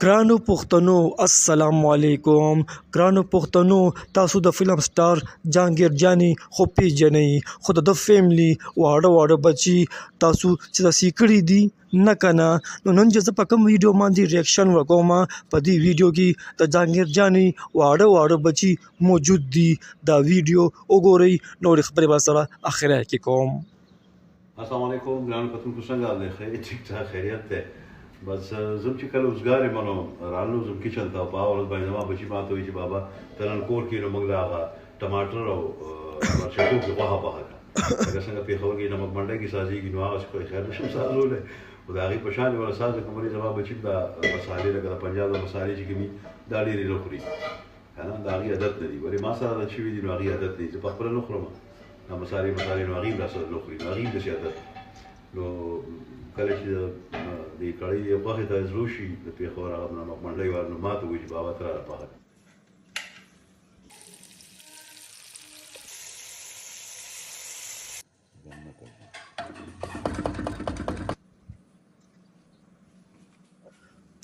ګرانو پښتنو السلام علیکم. ګرانو پښتنو، تاسو د فلم سټار جهانګیر جاني خو پیژنئ، خو د فیملی واړه بچي تاسو چې داسې کړي دي نه کنه. نو نن چې زه په کوم ویډیو باندې ریاکشن وکوم، په دې ویډیو کې د جهانګیر جاني واړه بچي موجود دي. دا ویډیو وګورئ، نورې خبرې به سره اخره کې کوم. السلام علیکم ګرانو کتونکو، څنګه حال دی؟ خیر ټیک ټاک خیریت دی. بس زم چې کله اوسګار یم نو رالو زم کچن ته په اول باندې زما بچي ماته وایي چې بابا ته نن کور کې نو موږ د هغه ټماټر او مرچکو کې غوښه پخه کړه، لکه څنګه پېښور کې نمک منډی کې سازېږي، نو هغه څه خیر نشم سازولی، خو د هغې په شان یې ولا ساز کومري زما بچي د مسالې لکه د پنجاب د مسالې چې کومي دا ډېرې نه خوري که نه، د هغې عادت نه دي. ولې ما سره عادت شوي دي نو هغې عادت دی، زه په خپله نه خورم دا مسالې نو هغې هم راسره نه خوري، نو هغې هم داسې عادت نو کله چې د کړۍ غوښې ته زړه شي د پېښور هغه نمک منډۍ وار نو ماته وایي چې بابا ته راله پخه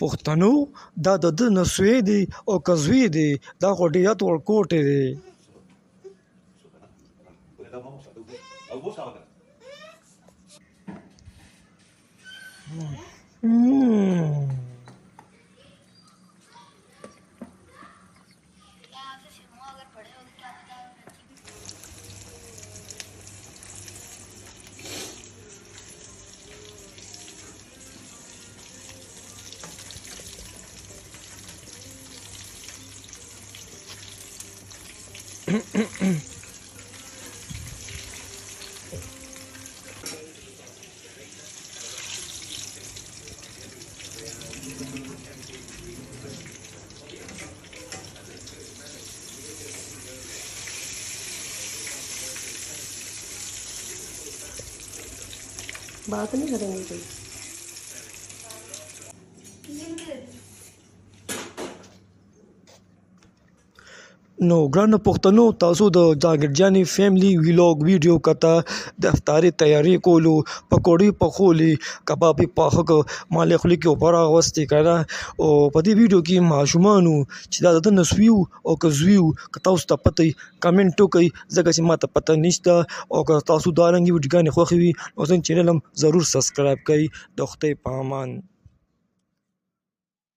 پښتنو دا د ده نسوی دی او که زوی دی، دا خو ډېر ورکوټی دی. बात नहीं करेंगे कोई। نو ګرانو پښتنو، تاسو د جهانګیر جاني فیملی ویلاګ ویډیو کته د افطاري تیاری کولو، پکوړې پخولې، کبابې پاخه که مالې خولې کې اوبه راغوستې که نه. او په دې ویډیو کې ماشومانو چې دا د ده نسوي او که زوی و، که تاسو ته پته وي کمنټ وکړئ، ځکه چې ما ته پته نشته. او که تاسو دارنګې ویډیوګانې خوښې وي نو زموږ چینل هم ضرور سبسکرایب کړئ. د خدای په امان.